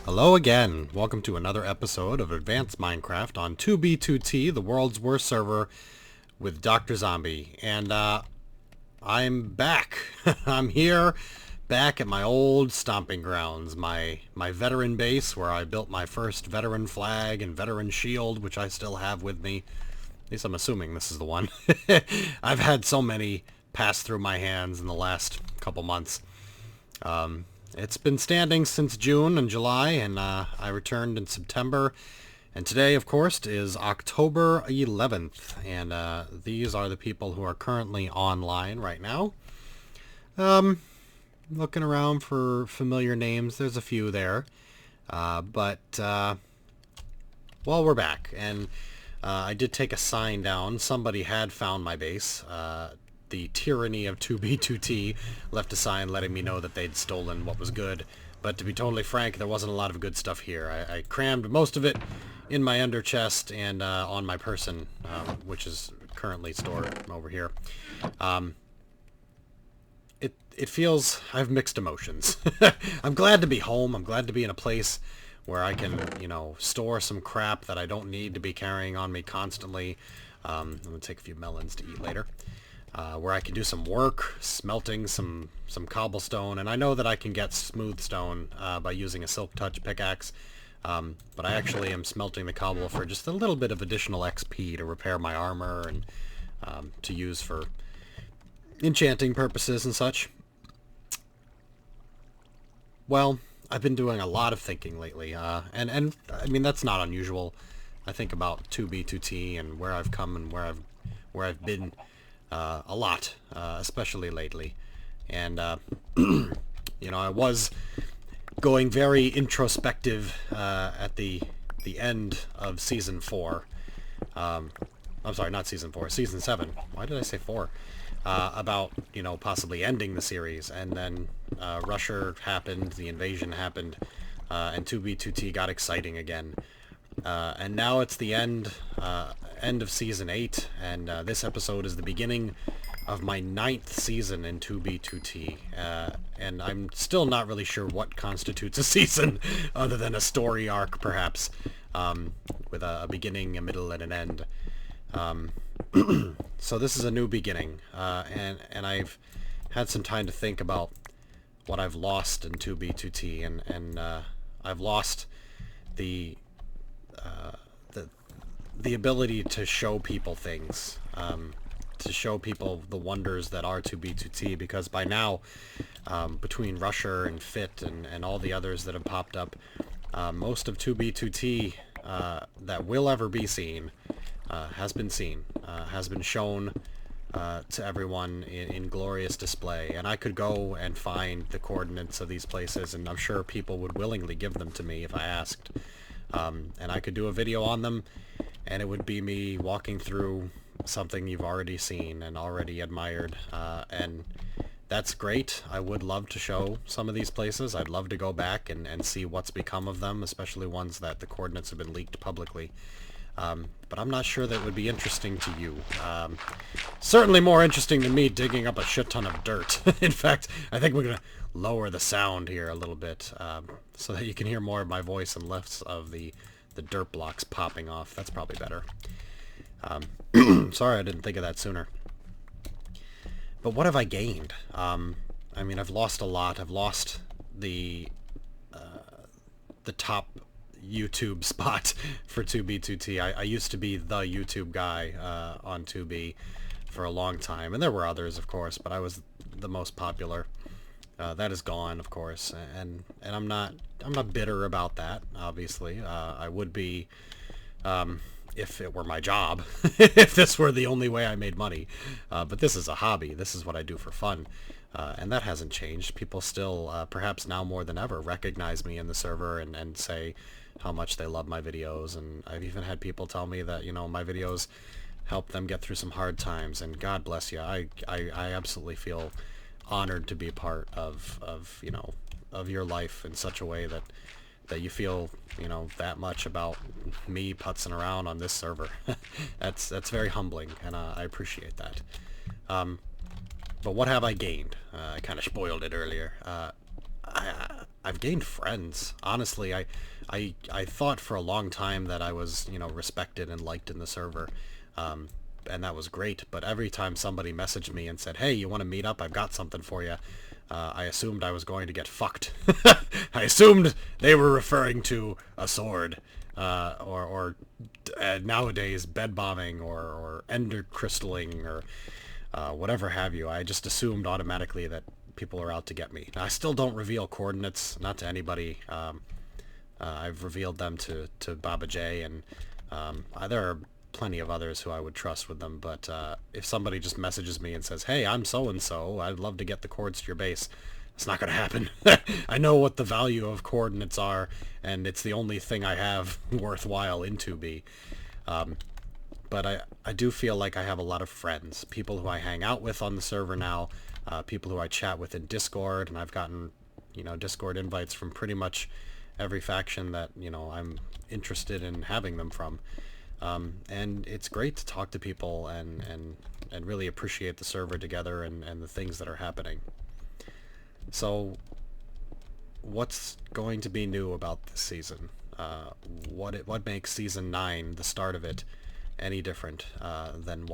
Hello again. Welcome to another episode of Advanced Minecraft on 2B2T, the world's worst server, with Doctrzombie. And I'm back. I'm here, back at my old stomping grounds, my veteran base where I built my first veteran flag and veteran shield, which I still have with me. At least I'm assuming this is the one. I've had so many pass through my hands in the last couple months. It's been standing since June and July, and I returned in September. And today, of course, is October 11th, and these are the people who are currently online right now. Looking around for familiar names. There's a few there. Well, we're back, and I did take a sign down. Somebody had found my base. The tyranny of 2B2T left a sign letting me know that they'd stolen what was good. But to be totally frank, there wasn't a lot of good stuff here. I crammed most of it in my under chest and on my person, which is currently stored over here. It feels... I have mixed emotions. I'm glad to be home. I'm glad to be in a place where I can, store some crap that I don't need to be carrying on me constantly. I'm going to take a few melons to eat later. Where I can do some work, smelting some cobblestone, and I know that I can get smooth stone by using a silk touch pickaxe, but I actually am smelting the cobble for just a little bit of additional XP to repair my armor and to use for enchanting purposes and such. Well, I've been doing a lot of thinking lately, and I mean that's not unusual. I think about 2B2T and where I've come and where I've been. A lot, especially lately. And, I was going very introspective at the end of Season 4. I'm sorry, not Season 4, Season 7. Why did I say 4? About, possibly ending the series. And then Russia happened, the invasion happened, and 2B2T got exciting again. And now it's the end of Season 8, and this episode is the beginning of my 9th season in 2B2T. And I'm still not really sure what constitutes a season, other than a story arc, perhaps, with a beginning, a middle, and an end. So this is a new beginning, and I've had some time to think about what I've lost in 2B2T, and I've lost the ability to show people things, to show people the wonders that are 2B2T, because by now, between Rusher and Fit and all the others that have popped up, most of 2B2T that will ever be seen has been seen, has been shown to everyone in glorious display. And I could go and find the coordinates of these places, and I'm sure people would willingly give them to me if I asked. And I could do a video on them, and it would be me walking through something you've already seen and already admired, and that's great. I would love to show some of these places. I'd love to go back and see what's become of them, especially ones that the coordinates have been leaked publicly. But I'm not sure that would be interesting to you. Certainly more interesting than me digging up a shit ton of dirt. In fact, I think we're going to lower the sound here a little bit, so that you can hear more of my voice and less of the dirt blocks popping off. That's probably better. Sorry I didn't think of that sooner. But what have I gained? I mean, I've lost a lot. I've lost the top YouTube spot for 2B2T. I used to be the YouTube guy on 2B for a long time, and there were others, of course, but I was the most popular. That is gone, of course, and I'm not bitter about that. Obviously, I would be if it were my job, if this were the only way I made money. But this is a hobby. This is what I do for fun, and that hasn't changed. People still, perhaps now more than ever, recognize me in the server and say how much they love my videos. And I've even had people tell me that my videos help them get through some hard times. And God bless you. I absolutely feel honored to be a part of your life in such a way that you feel that much about me putzing around on this server. That's very humbling, and I appreciate that. But what have I gained? I kind of spoiled it earlier. I've gained friends. Honestly, I thought for a long time that I was, you know, respected and liked in the server. And that was great, but every time somebody messaged me and said, hey, you want to meet up? I've got something for you. I assumed I was going to get fucked. I assumed they were referring to a sword, or nowadays bed bombing, or ender crystalling, or whatever have you. I just assumed automatically that people are out to get me. I still don't reveal coordinates, not to anybody. I've revealed them to Baba J, and there are plenty of others who I would trust with them, but if somebody just messages me and says, hey, I'm so-and-so, I'd love to get the coords to your base, it's not going to happen. I know what the value of coordinates are, and it's the only thing I have worthwhile in 2B. But I do feel like I have a lot of friends, people who I hang out with on the server now, people who I chat with in Discord, and I've gotten, you know, Discord invites from pretty much every faction that, you know, I'm interested in having them from. And it's great to talk to people and really appreciate the server together and the things that are happening. So, what's going to be new about this season? What makes Season 9, the start of it, any different than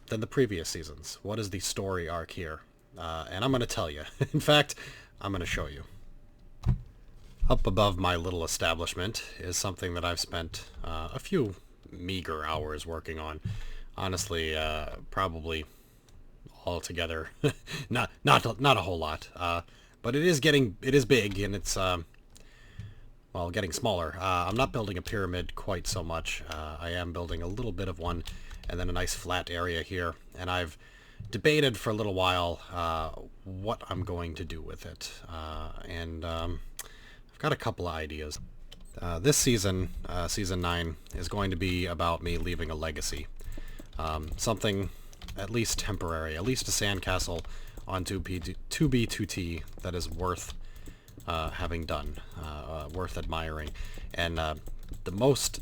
the previous seasons? What is the story arc here? And I'm going to tell you. In fact, I'm going to show you. Up above my little establishment is something that I've spent a few meager hours working on. Honestly, probably altogether, not a whole lot. But it is big, and it's well, getting smaller. I'm not building a pyramid quite so much. I am building a little bit of one, and then a nice flat area here. And I've debated for a little while what I'm going to do with it, and I've got a couple of ideas. This season, Season 9, is going to be about me leaving a legacy. Something at least temporary, at least a sandcastle on 2B2T that is worth having done, worth admiring. And the most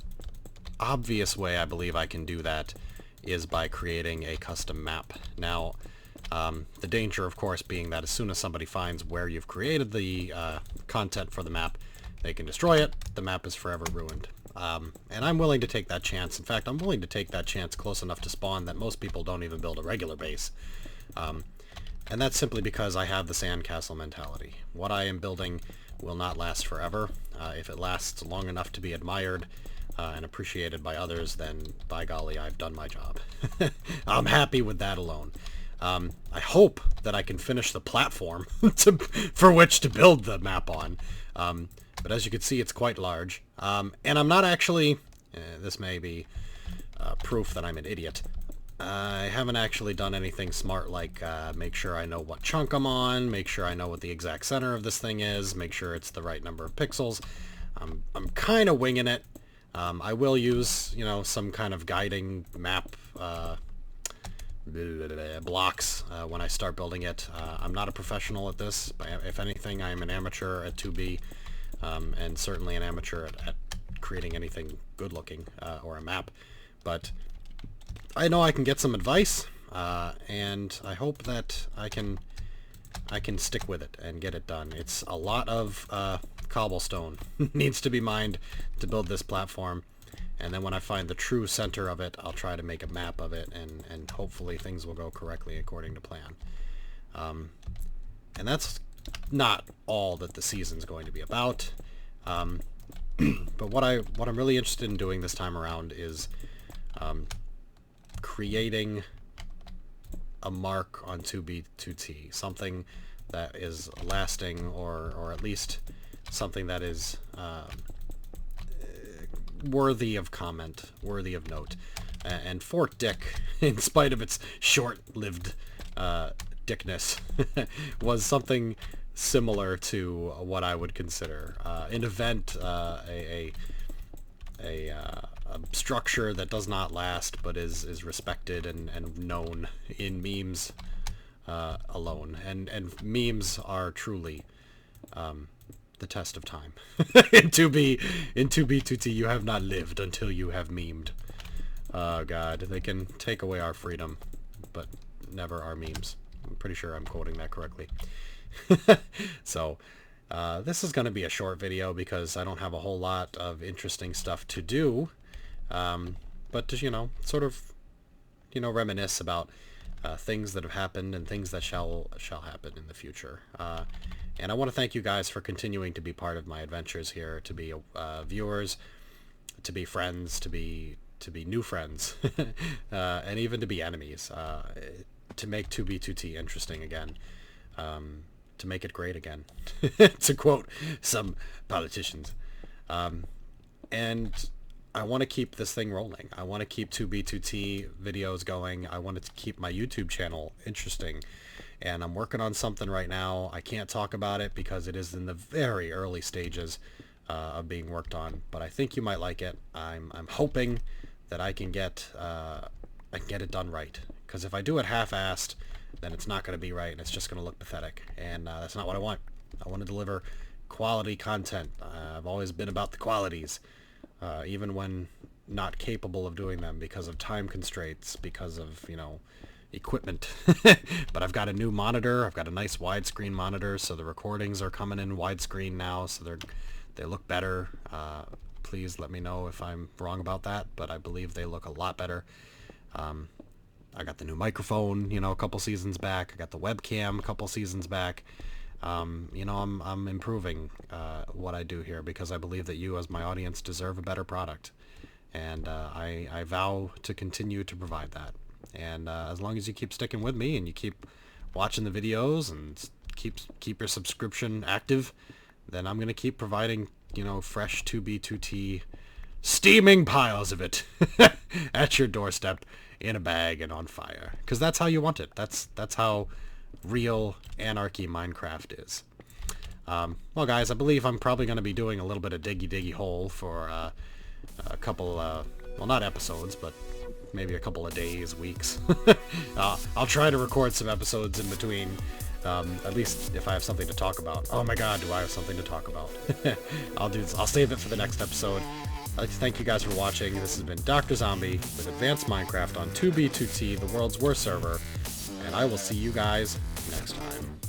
obvious way I believe I can do that is by creating a custom map. Now, the danger, of course, being that as soon as somebody finds where you've created the content for the map, they can destroy it. The map is forever ruined. And I'm willing to take that chance. In fact, I'm willing to take that chance close enough to spawn that most people don't even build a regular base. And that's simply because I have the sandcastle mentality. What I am building will not last forever. If it lasts long enough to be admired and appreciated by others, then by golly, I've done my job. I'm happy with that alone. I hope that I can finish the platform for which to build the map on. But as you can see, it's quite large. And I'm not actually... this may be proof that I'm an idiot. I haven't actually done anything smart like make sure I know what chunk I'm on, make sure I know what the exact center of this thing is, make sure it's the right number of pixels. I'm kind of winging it. I will use, you know, some kind of guiding map blocks when I start building it. I'm not a professional at this. If anything, I'm an amateur at 2B, and certainly an amateur at creating anything good looking or a map. But I know I can get some advice, and I hope that I can stick with it and get it done. It's a lot of cobblestone needs to be mined to build this platform, and then when I find the true center of it, I'll try to make a map of it, and hopefully things will go correctly according to plan. And that's not all that the season's going to be about. But what I'm really interested in doing this time around is creating a mark on 2B2T, something that is lasting, or at least something that is worthy of comment, worthy of note. And Fort Dick, in spite of its short-lived dickness, was something similar to what I would consider an event, a structure that does not last but is respected and known in memes alone. And memes are truly the test of time. In 2B2T, you have not lived until you have memed. Oh god, they can take away our freedom, but never our memes. I'm pretty sure I'm quoting that correctly. So this is going to be a short video because I don't have a whole lot of interesting stuff to do. But to, sort of, reminisce about things that have happened and things that shall happen in the future. And I want to thank you guys for continuing to be part of my adventures here, to be viewers, to be friends, to be new friends, and even to be enemies, to make 2B2T interesting again, to make it great again, to quote some politicians. And I want to keep this thing rolling. I want to keep 2B2T videos going. I want to keep my YouTube channel interesting. And I'm working on something right now. I can't talk about it because it is in the very early stages of being worked on. But I think you might like it. I'm hoping that I can get it done right. Because if I do it half-assed, then it's not going to be right, and it's just going to look pathetic. And that's not what I want. I want to deliver quality content. I've always been about the qualities. Even when not capable of doing them because of time constraints, because of, equipment. But I've got a new monitor. I've got a nice widescreen monitor, so the recordings are coming in widescreen now, so they look better. Please let me know if I'm wrong about that, but I believe they look a lot better. I got the new microphone, a couple seasons back. I got the webcam a couple seasons back. I'm improving what I do here because I believe that you as my audience deserve a better product, and I vow to continue to provide that. And as long as you keep sticking with me and you keep watching the videos and keep your subscription active, then I'm gonna keep providing fresh 2B2T steaming piles of it at your doorstep in a bag and on fire, because that's how you want it. That's how real anarchy Minecraft is. Well, guys, I believe I'm probably going to be doing a little bit of diggy hole for a couple, well, not episodes, but maybe a couple of days, weeks. I'll try to record some episodes in between, at least if I have something to talk about. Oh my god, do I have something to talk about? I'll save it for the next episode. I'd like to thank you guys for watching. This has been Doctrzombie with Advanced Minecraft on 2B2T, the world's worst server, and I will see you guys next time.